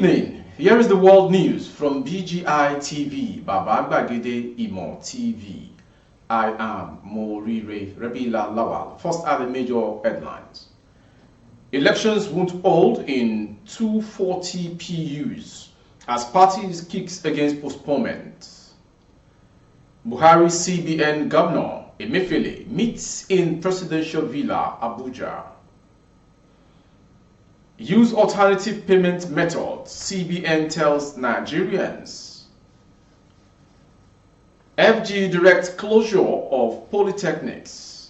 evening. Here is the world news from BGI TV, Baba Gbagede Imo TV. I am Morire Rebila Lawal. First are the major headlines. Elections won't hold in 240 PUs as parties kicks against postponement. Buhari CBN Governor Emefiele meets in presidential villa Abuja. Use alternative payment methods, CBN tells Nigerians. FG directs closure of polytechnics.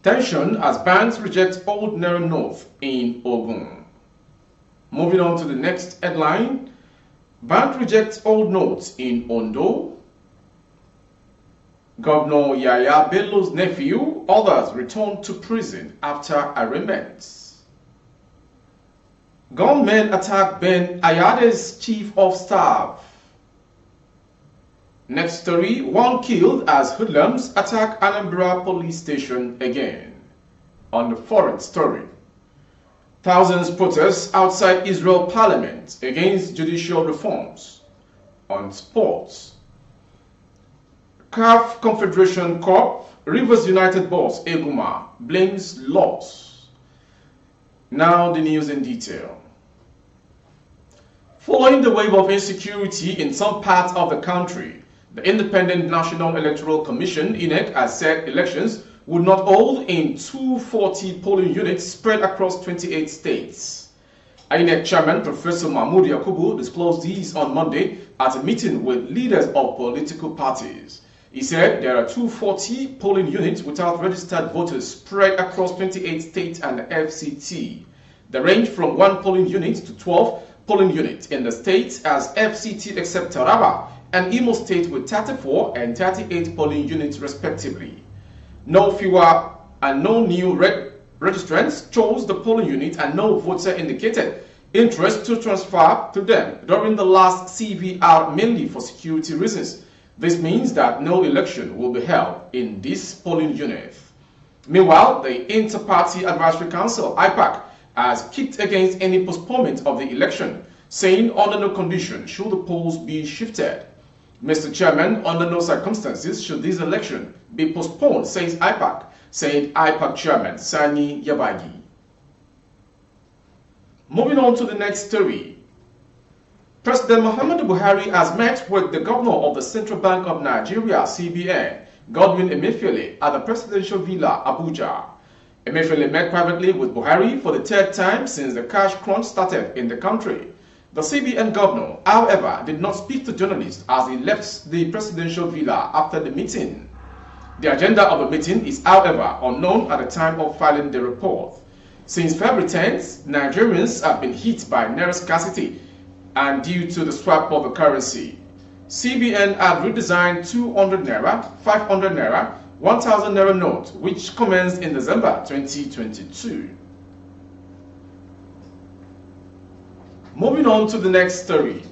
Tension as banks reject old naira note in Gùnm. Moving on to the next headline. Bank rejects old notes in Ondo. Governor Yaya Bello's nephew, others return to prison after arraignments. Gunmen attack Ben Ayade's chief of staff. Next story, one killed as hoodlums attack Anambra police station again. On the fourth story, thousands protest outside Israel parliament against judicial reforms. On sports, CAF Confederation Cup, Rivers United boss Gùnm blames loss. Now the news in detail. Following the wave of insecurity in some parts of the country, the Independent National Electoral Commission (INEC) has said elections would not hold in 240 polling units spread across 28 states. INEC Chairman Professor Mahmood Yakubu disclosed these on Monday at a meeting with leaders of political parties. He said there are 240 polling units without registered voters spread across 28 states and the FCT. They range from 1 polling unit to 12 polling units in the states as FCT except Taraba and Imo State with 34 and 38 polling units respectively. No fewer and no new registrants chose the polling unit and no voter indicated interest to transfer to them during the last CVR mainly for security reasons. This means that no election will be held in this polling unit. Meanwhile, the Inter-Party Advisory Council (IPAC) has kicked against any postponement of the election, saying under no condition should the polls be shifted. Mr. Chairman, under no circumstances should this election be postponed, says IPAC, said IPAC Chairman Sani Yabagi. Moving on to the next story. President Muhammadu Buhari has met with the Governor of the Central Bank of Nigeria, CBN, Godwin Emefiele, at the presidential villa, Abuja. Emefiele met privately with Buhari for the third time since the cash crunch started in the country. The CBN Governor, however, did not speak to journalists as he left the presidential villa after the meeting. The agenda of the meeting is, however, unknown at the time of filing the report. Since February 10th, Nigerians have been hit by naira scarcity and due to the swap of the currency. CBN had redesigned 200 naira, 500 naira, 1000 naira note, which commenced in December 2022. Moving on to the next story.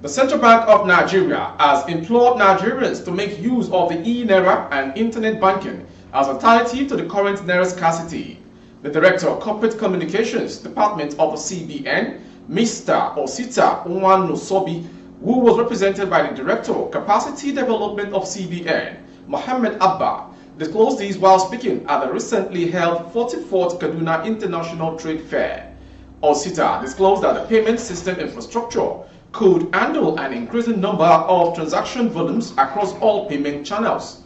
The Central Bank of Nigeria has implored Nigerians to make use of the e-naira and internet banking as alternative to the current naira scarcity. The Director of Corporate Communications Department of the CBN, Mr. Osita Nwonosobi, who was represented by the Director of Capacity Development of CBN, Mohammed Abba, disclosed these while speaking at the recently held 44th Kaduna International Trade Fair. Osita disclosed that the payment system infrastructure could handle an increasing number of transaction volumes across all payment channels.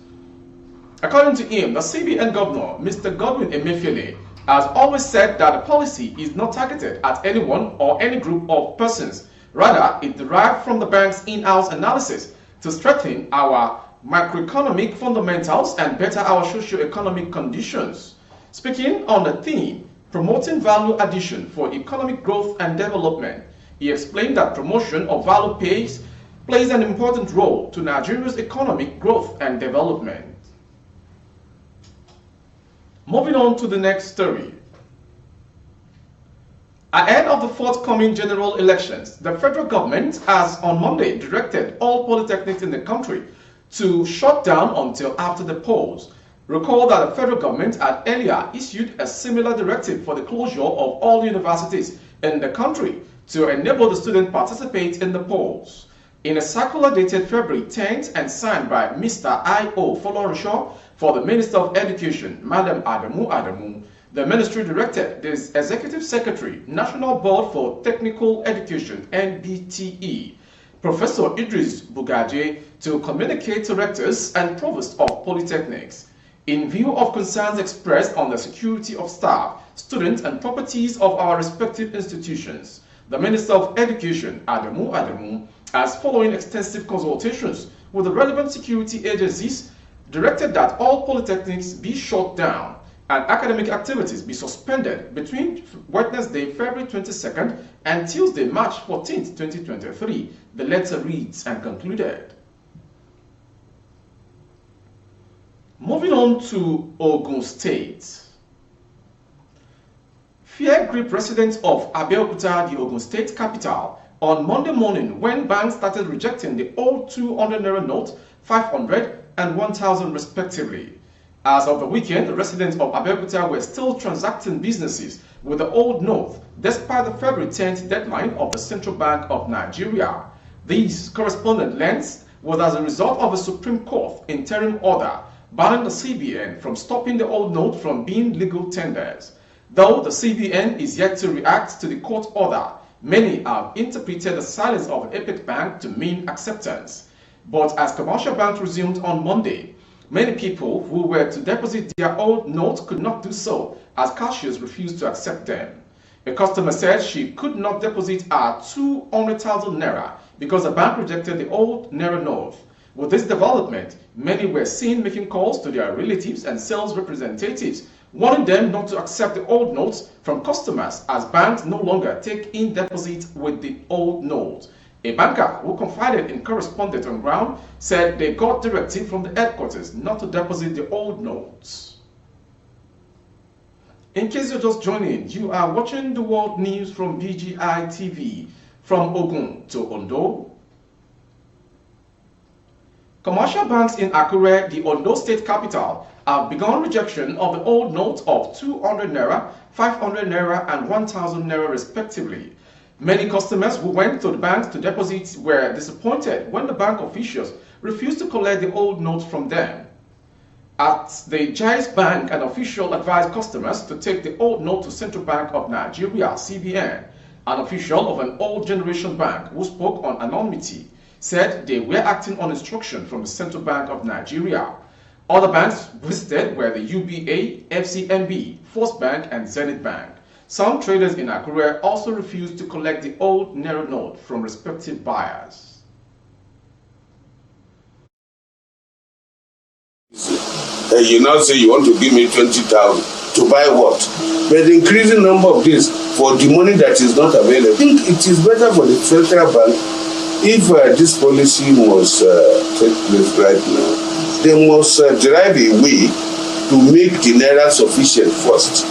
According to him, the CBN Governor, Mr. Godwin Emefiele, has always said that the policy is not targeted at anyone or any group of persons. Rather, it derived from the bank's in-house analysis to strengthen our macroeconomic fundamentals and better our socio-economic conditions. Speaking on the theme, promoting value addition for economic growth and development, he explained that promotion of value plays an important role to Nigeria's economic growth and development. Moving on to the next story. Ahead of the forthcoming general elections, the federal government has on Monday directed all polytechnics in the country to shut down until after the polls. Recall that the federal government had earlier issued a similar directive for the closure of all universities in the country to enable the student participate in the polls. In a circular dated February 10th and signed by Mr. I.O. Folorunsho for the Minister of Education, Madam Adamu, the ministry directed the Executive Secretary, National Board for Technical Education, NBTE, Professor Idris Bugaje, to communicate to rectors and provosts of polytechnics in view of concerns expressed on the security of staff, students, and properties of our respective institutions. The Minister of Education, Adamu, as following extensive consultations with the relevant security agencies, directed that all polytechnics be shut down and academic activities be suspended between Wednesday, February 22nd and Tuesday, March 14th, 2023. The letter reads and concluded. Moving on to Ogun State. Fear gripped residents of Abeokuta, the Ogun State capital, on Monday morning when banks started rejecting the old 200 naira note, 500 and 1,000 respectively. As of the weekend, the residents of Abeokuta were still transacting businesses with the old note, despite the February 10th deadline of the Central Bank of Nigeria. This correspondent length was as a result of a Supreme Court interim order banning the CBN from stopping the old note from being legal tenders. Though the CBN is yet to react to the court order, many have interpreted the silence of the Epic Bank to mean acceptance. But as commercial banks resumed on Monday, many people who were to deposit their old notes could not do so as cashiers refused to accept them. A customer said she could not deposit her 200,000 naira because the bank rejected the old naira note. With this development, many were seen making calls to their relatives and sales representatives, warning them not to accept the old notes from customers as banks no longer take in deposits with the old note. A banker who confided in correspondents on ground said they got directive from the headquarters not to deposit the old notes. In case you're just joining, you are watching the world news from BGI TV. From Ogun to Ondo. Commercial banks in Akure, the Ondo state capital, have begun rejection of the old notes of 200 naira, 500 naira and 1,000 naira respectively. Many customers who went to the banks to deposit were disappointed when the bank officials refused to collect the old notes from them. At the Jais Bank, an official advised customers to take the old note to Central Bank of Nigeria, CBN. An official of an old generation bank who spoke on anonymity said they were acting on instruction from the Central Bank of Nigeria. Other banks visited were the UBA, FCMB, First Bank and Zenith Bank. Some traders in Akure also refused to collect the old naira note from respective buyers. You now say you want to give me 20,000 to buy what? But the increasing number of this for the money that is not available. I think it is better for the central bank if this policy must take place right now. They must derive a way to make the naira sufficient first.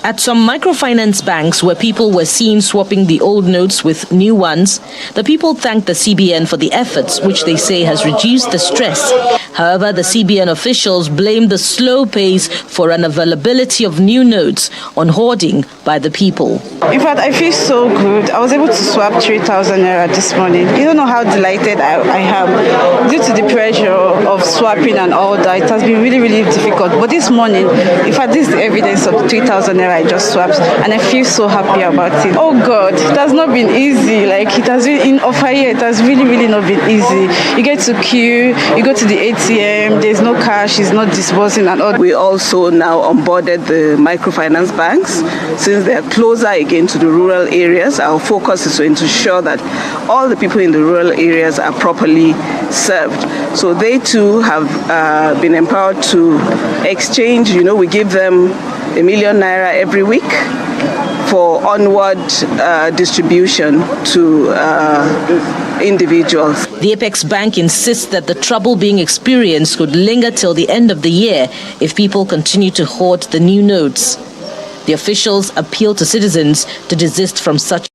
At some microfinance banks where people were seen swapping the old notes with new ones, the people thanked the CBN for the efforts, which they say has reduced the stress. However, the CBN officials blamed the slow pace for unavailability of new notes on hoarding by the people. In fact, I feel so good. I was able to swap 3,000 naira this morning. You don't know how delighted I am. Due to the pressure of swapping and all that, it has been really, really difficult. But this morning, in fact, this is the evidence of 3,000 naira I just swapped, and I feel so happy about it. Oh God, it has not been easy. Like, it has been in Offaye, it has really, really not been easy. You get to queue, you go to the ATM, there's no cash, it's not disbursing and all. We also now onboarded the microfinance banks. Since they're closer again to the rural areas, our focus is to ensure that all the people in the rural areas are properly served. So they too have been empowered to exchange. You know, we give them ₦1 million every week for onward distribution to individuals. The Apex Bank insists that the trouble being experienced could linger till the end of the year if people continue to hoard the new notes. The officials appeal to citizens to desist from such.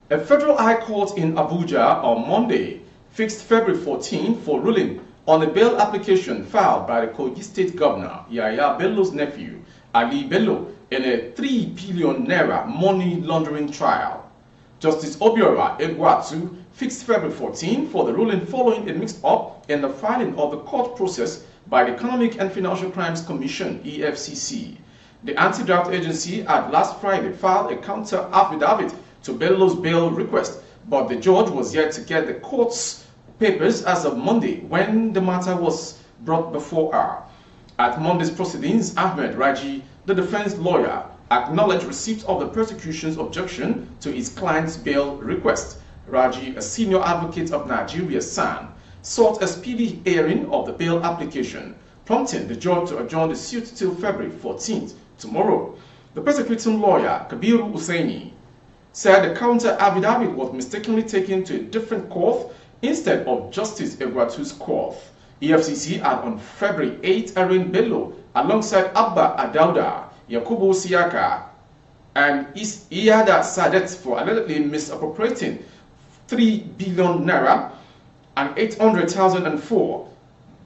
A federal high court in Abuja on Monday fixed February 14 for ruling on a bail application filed by the Kogi State Governor, Yahaya Bello's nephew, Ali Bello in a 3 billion naira money laundering trial. Justice Obiora Egwatu fixed February 14 for the ruling following a mix-up in the filing of the court process by the Economic and Financial Crimes Commission, EFCC. The anti-graft agency had last Friday filed a counter affidavit to Bello's bail request, but the judge was yet to get the court's papers as of Monday when the matter was brought before her. At Monday's proceedings, Ahmed Raji, the defense lawyer, acknowledged receipt of the prosecution's objection to his client's bail request. Raji, a senior advocate of Nigeria, SAN, sought a speedy hearing of the bail application, prompting the judge to adjourn the suit till February 14th, tomorrow. The prosecuting lawyer, Kabiru Hussaini, said the counter affidavit was mistakenly taken to a different court instead of Justice Egwatu's court. EFCC had on February 8 arraigned Bello alongside Abba Adauda, Yakubu Siaka, and Iyada Sadet for allegedly misappropriating 3 billion naira and 800,004.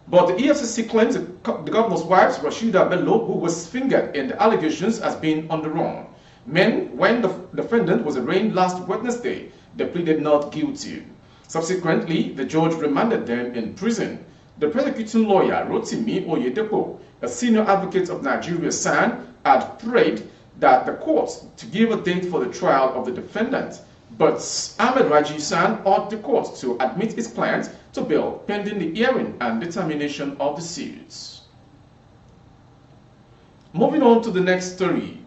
But the EFCC claims the governor's wife, Rashida Bello, who was fingered in the allegations, has been on the run. When the defendant was arraigned last Wednesday, they pleaded not guilty. Subsequently, the judge remanded them in prison. The prosecuting lawyer, Rotimi Oyedepo, a senior advocate of Nigeria, SAN, had prayed that the court to give a date for the trial of the defendant. But Ahmed Raji SAN urged the court to admit his client to bail pending the hearing and determination of the suits. Moving on to the next story.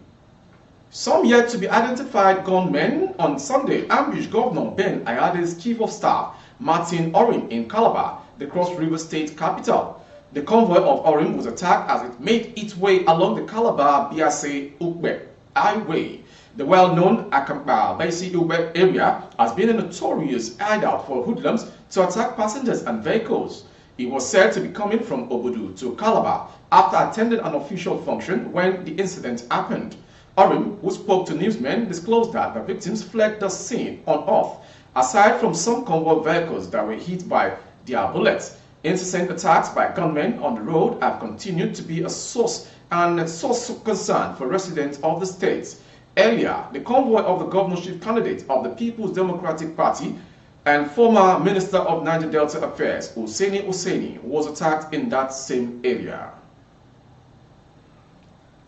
Some yet to be identified gunmen on Sunday ambushed Governor Ben Ayade's Chief of Staff, Martin Orim, in Calabar, the Cross River State capital. The convoy of Orim was attacked as it made its way along the Calabar-Biase-Ugbe highway. The well-known Akamba-Biase-Ugbe area has been a notorious hideout for hoodlums to attack passengers and vehicles. He was said to be coming from Obudu to Calabar after attending an official function when the incident happened. Orim, who spoke to newsmen, disclosed that the victims fled the scene unoffed. Aside from some convoy vehicles that were hit by their bullets, incessant attacks by gunmen on the road have continued to be a source of concern for residents of the state. Earlier, the convoy of the governorship candidate of the People's Democratic Party and former Minister of Niger Delta Affairs, Hussaini, was attacked in that same area.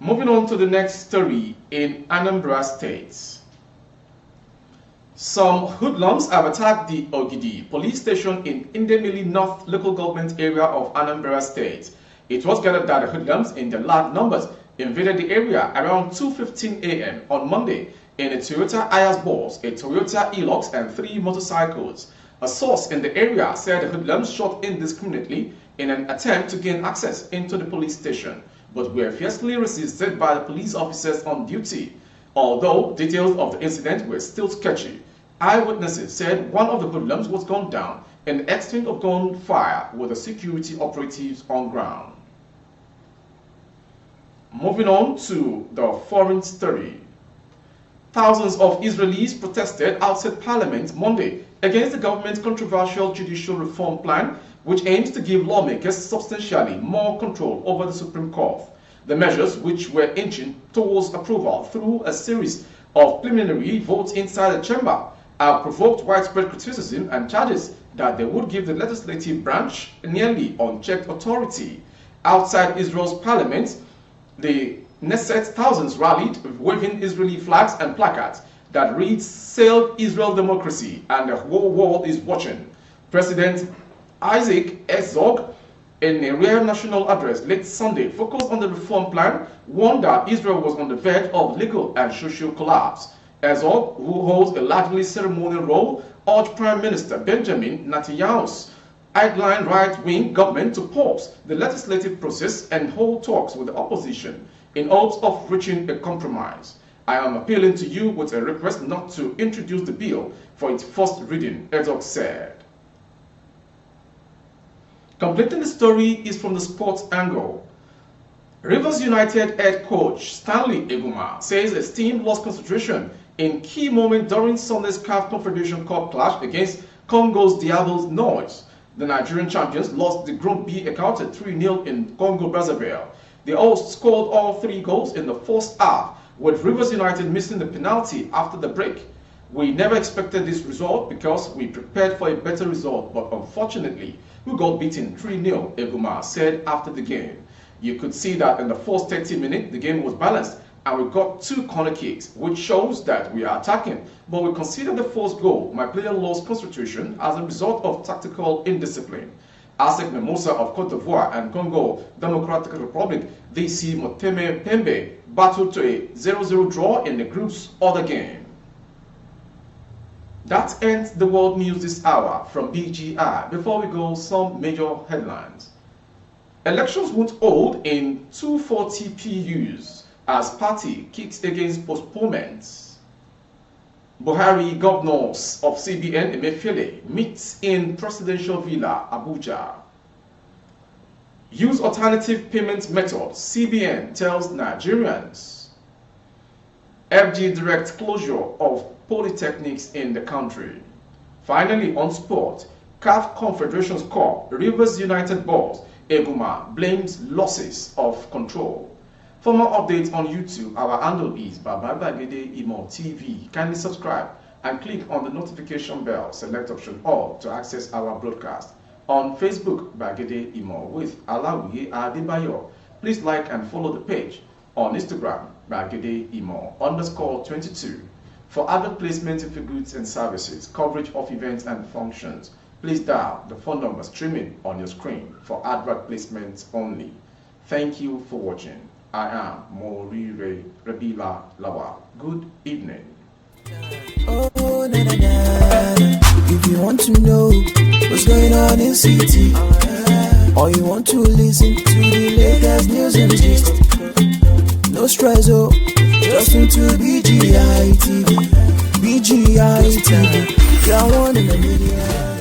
Moving on to the next story in Anambra State. Some hoodlums have attacked the Ogidi police station in Indemili North local government area of Anambra State. It was gathered that the hoodlums in their large numbers invaded the area around 2:15 a.m. on Monday in a Toyota Hiace bus, a Toyota Hilux, and 3 motorcycles. A source in the area said the hoodlums shot indiscriminately in an attempt to gain access into the police station, but were fiercely resisted by the police officers on duty. Although details of the incident were still sketchy, eyewitnesses said one of the hoodlums was gunned down in the exchange of gunfire with the security operatives on ground. Moving on to the foreign story. Thousands of Israelis protested outside Parliament Monday against the government's controversial judicial reform plan, which aims to give lawmakers substantially more control over the Supreme Court. The measures, which were inching towards approval through a series of preliminary votes inside the chamber, have provoked widespread criticism and charges that they would give the legislative branch nearly unchecked authority. Outside Israel's parliament, the Knesset, thousands rallied, waving Israeli flags and placards that read "Save Israel Democracy" and "The whole world is watching." President Isaac Herzog, in a rare national address late Sunday, focused on the reform plan, warned that Israel was on the verge of legal and social collapse. Herzog, who holds a largely ceremonial role, urged Prime Minister Benjamin Netanyahu's outlined right-wing government to pause the legislative process and hold talks with the opposition in hopes of reaching a compromise. "I am appealing to you with a request not to introduce the bill for its first reading," Herzog said. Completing the story is from the sports angle. Rivers United head coach Stanley Eguma says his team lost concentration in key moments during Sunday's CAF Confederation Cup clash against Congo's Diables Noise. The Nigerian champions lost the Group B encounter 3-0 in Congo-Brazzaville. They all scored all 3 goals in the first half, with Rivers United missing the penalty after the break. We never expected this result because we prepared for a better result, but unfortunately, we got beaten 3-0, Gùnm said after the game. You could see that in the first 30 minutes, the game was balanced, and we got 2 corner kicks, which shows that we are attacking. But we considered the first goal. My player lost concentration as a result of tactical indiscipline. Asec Mimosa of Cote d'Ivoire and Congo Democratic Republic, DC Moteme Pembe, battled to a 0-0 draw in the group's other game. That ends the world news this hour from BGI. Before we go, some major headlines. Elections won't hold in 240 PUs as party kicks against postponements. Buhari governors of CBN meets in presidential villa, Abuja. Use alternative payment methods, CBN tells Nigerians. FG directs closure of polytechnics in the country. Finally, on sport, CAF Confederations Cup, Rivers United boss Gùnm blames losses of control. For more updates on YouTube, our handle is Bagede Imo TV. Kindly subscribe and click on the notification bell. Select option all to access our broadcast. On Facebook, Bagede Imo with Alawiye Adebayo. Please like and follow the page. On Instagram, Bagede Imo _22. For advert placement of goods and services, coverage of events and functions, please dial the phone number streaming on your screen for advert placements only. Thank you for watching. I am Morire Rabila Lawa. Good evening. Oh, na, na, na. If you want to know what's going on in city, or you want to listen to the latest news and gist, no stress, oh, just into BGI TV. BGI TV, you're one in a million.